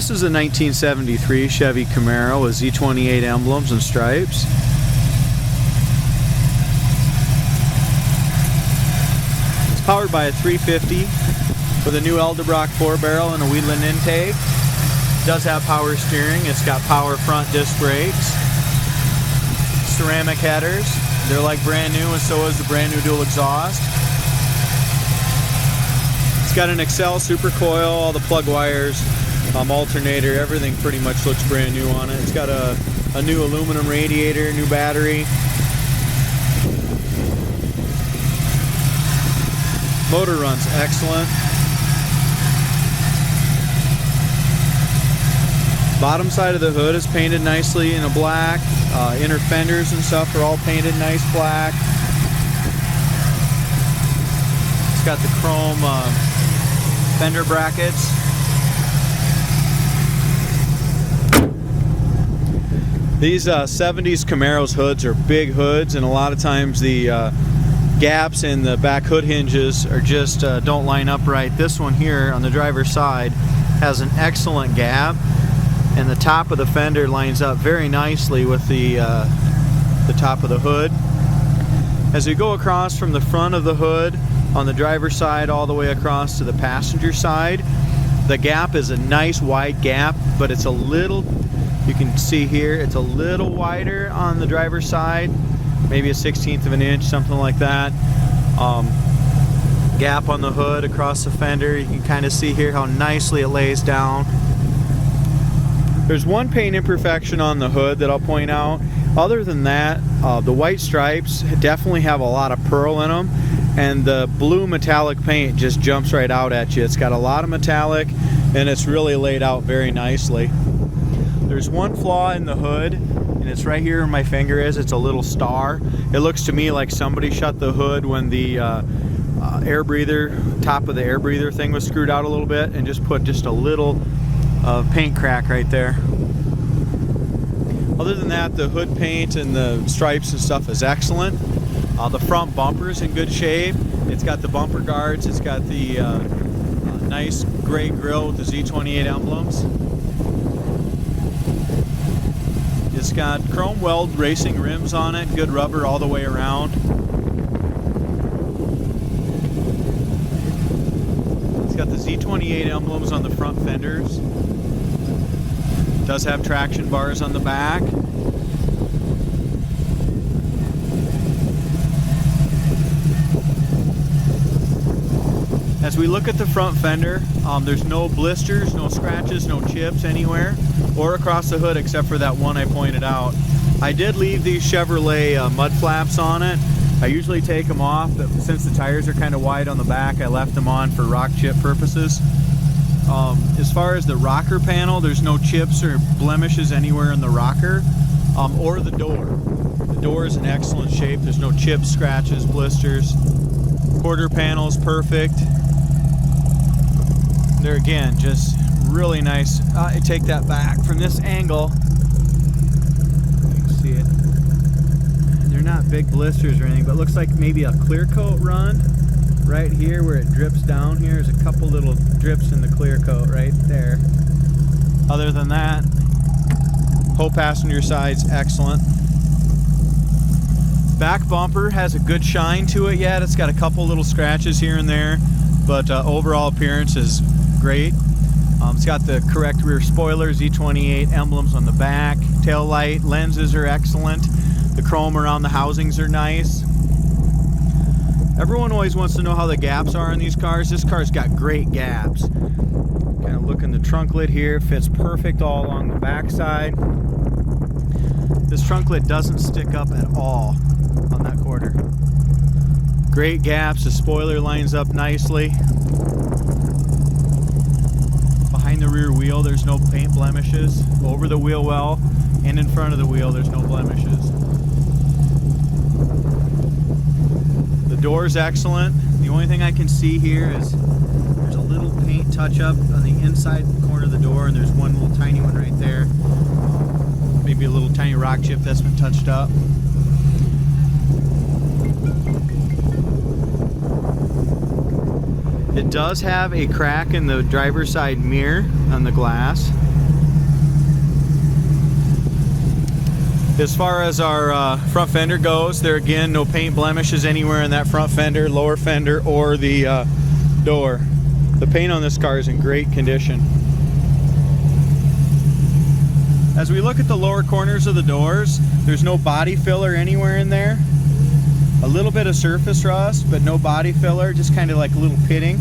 This is a 1973 Chevy Camaro with Z28 emblems and stripes. It's powered by a 350 with a new Eldebrock 4-barrel and a Wheatland intake. It does have power steering. It's got power front disc brakes. Ceramic headers. They're like brand new, and so is the brand new dual exhaust. It's got an Excel super coil, all the plug wires, alternator, everything pretty much looks brand new on it. It's got a new aluminum radiator, new battery. Motor runs excellent. Bottom side of the hood is painted nicely in a black. Inner fenders and stuff are all painted nice black. It's got the chrome fender brackets. These 70s Camaros hoods are big hoods, and a lot of times the gaps in the back hood hinges are just don't line up right. This one here on the driver's side has an excellent gap, and the top of the fender lines up very nicely with the top of the hood. As we go across from the front of the hood on the driver's side all the way across to the passenger side, the gap is a nice wide gap, but it's a little, you can see here, it's a little wider on the driver's side, maybe a 1/16 of an inch, something like that. Gap on the hood across the fender, you can kind of see here how nicely it lays down. There's one paint imperfection on the hood that I'll point out. Other than that, the white stripes definitely have a lot of pearl in them, and the blue metallic paint just jumps right out at you. It's got a lot of metallic, and it's really laid out very nicely. There's one flaw in the hood, and it's right here where my finger is. It's a little star. It looks to me like somebody shut the hood when the air breather, top of the air breather thing was screwed out a little bit, and just put just a little paint crack right there. Other than that, the hood paint and the stripes and stuff is excellent. The front bumper is in good shape. It's got the bumper guards. It's got the nice gray grille with the Z28 emblems. It's got chrome weld racing rims on it, good rubber all the way around. It's got the Z28 emblems on the front fenders. It does have traction bars on the back. As we look at the front fender, there's no blisters, no scratches, no chips anywhere or across the hood except for that one I pointed out. I did leave these Chevrolet mud flaps on it. I usually take them off, but since the tires are kind of wide on the back, I left them on for rock chip purposes. As far as the rocker panel, there's no chips or blemishes anywhere in the rocker or the door. The door is in excellent shape. There's no chips, scratches, blisters. Quarter panel's perfect. They're again just really nice. I take that back from this angle. You can see it. They're not big blisters or anything, but it looks like maybe a clear coat run right here where it drips down here. There's a couple little drips in the clear coat right there. Other than that, whole passenger side's excellent. Back bumper has a good shine to it yet. It's got a couple little scratches here and there, but overall appearance is great. It's got the correct rear spoiler, Z28 emblems on the back. Tail light, lenses are excellent. The chrome around the housings are nice. Everyone always wants to know how the gaps are in these cars. This car's got great gaps. Kind of look in the trunk lid here, fits perfect all along the back side. This trunk lid doesn't stick up at all on that quarter. Great gaps, the spoiler lines up nicely. Behind the rear wheel there's no paint blemishes. Over the wheel well and in front of the wheel there's no blemishes. The door's excellent. The only thing I can see here is there's a little paint touch up on the inside corner of the door, and there's one little tiny one right there. Maybe a little tiny rock chip that's been touched up. It does have a crack in the driver's side mirror on the glass. As far as our front fender goes, there again, no paint blemishes anywhere in that front fender, lower fender, or the door. The paint on this car is in great condition. As we look at the lower corners of the doors, there's no body filler anywhere in there. A little bit of surface rust, but no body filler, just kind of like a little pitting.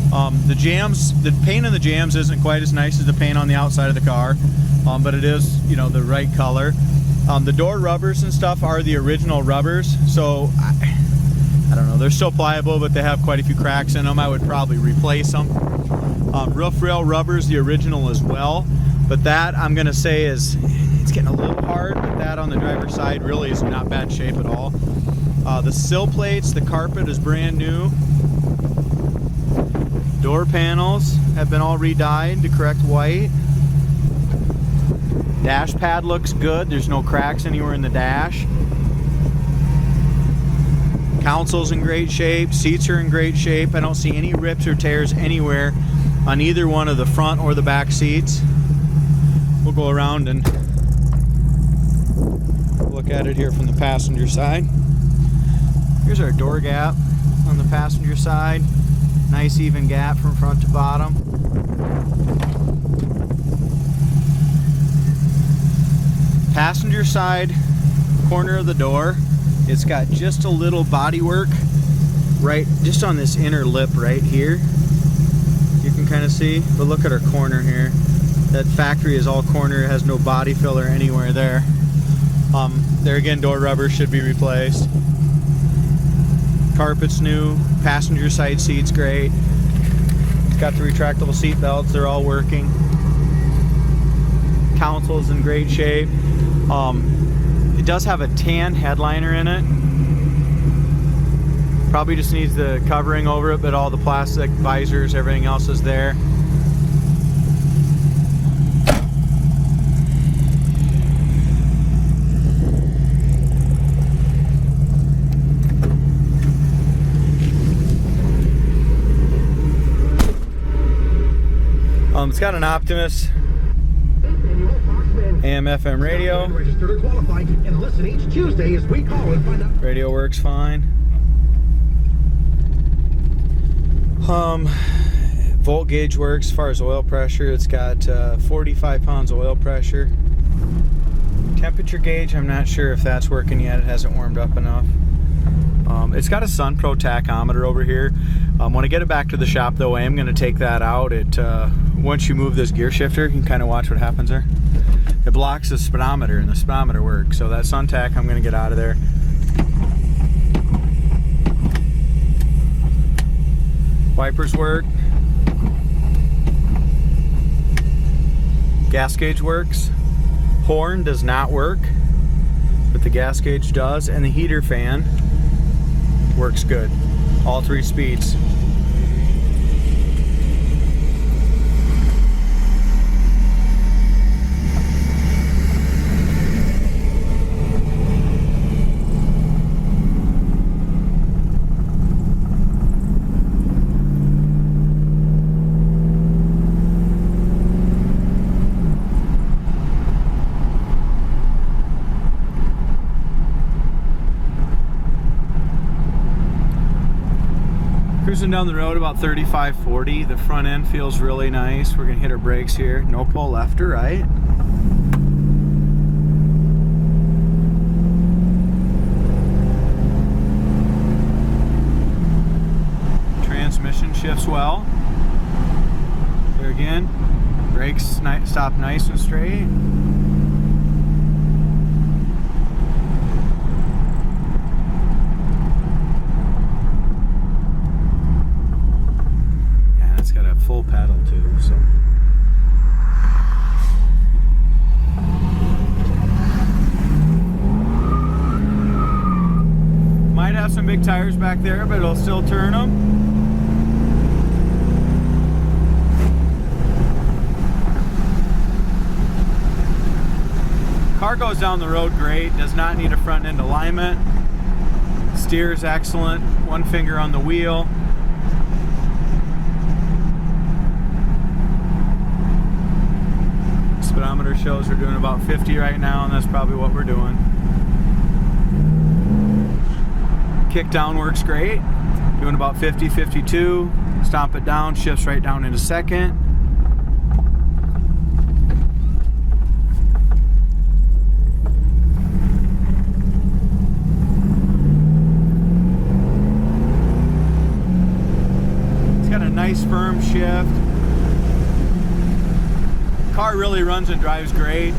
The jams, the paint on the jams isn't quite as nice as the paint on the outside of the car, but it is, you know, the right color. The door rubbers and stuff are the original rubbers, so I don't know, they're still pliable, but they have quite a few cracks in them. I would probably replace them. Roof rail rubbers, the original as well, but that I'm gonna say is, it's getting a little hard, but that on the driver's side really is not bad shape at all. The sill plates, the carpet is brand new. Door panels have been all re-dyed to correct white. Dash pad looks good. There's no cracks anywhere in the dash. Console's in great shape. Seats are in great shape. I don't see any rips or tears anywhere on either one of the front or the back seats. We'll go around and look at it here from the passenger side. Here's our door gap on the passenger side. Nice even gap from front to bottom. Passenger side corner of the door, it's got just a little body work right just on this inner lip right here. You can kind of see, but look at our corner here. That factory is all corner, it has no body filler anywhere there. There again, door rubber should be replaced. Carpet's new, passenger side seat's great. It's got the retractable seat belts, they're all working. Console's in great shape. It does have a tan headliner in it. Probably just needs the covering over it, but all the plastic visors, everything else is there. It's got an Optimus AM FM radio. Radio works fine. Volt gauge works as far as oil pressure. It's got 45 pounds of oil pressure. Temperature gauge, I'm not sure if that's working yet. It hasn't warmed up enough. It's got a SunPro tachometer over here. When I get it back to the shop though, I am going to take that out. Once you move this gear shifter, you can kind of watch what happens there. It blocks the speedometer, and the speedometer works. So that sun tack, I'm going to get out of there. Wipers work. Gas gauge works. Horn does not work, but the gas gauge does, and the heater fan works good. All 3 speeds. Cruising down the road about 35, 40. The front end feels really nice. We're gonna hit our brakes here. No pull left or right. Transmission shifts well. There again, brakes stop nice and straight. Full pedal too, so might have some big tires back there, but it'll still turn them. Car goes down the road great, does not need a front end alignment. Steers excellent, one finger on the wheel. Speedometer shows we're doing about 50 right now, and that's probably what we're doing. kick down works great. Doing about 50, 52. Stomp it down, shifts right down into second. It's got a nice firm shift. Car really runs and drives great.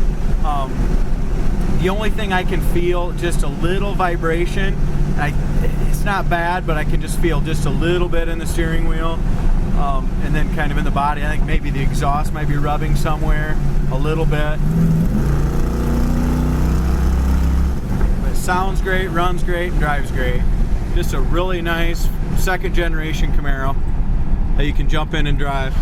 The only thing I can feel, just a little vibration. It's not bad, but I can just feel just a little bit in the steering wheel, and then kind of in the body. I think maybe the exhaust might be rubbing somewhere a little bit. But it sounds great, runs great, and drives great. Just a really nice second generation Camaro that you can jump in and drive.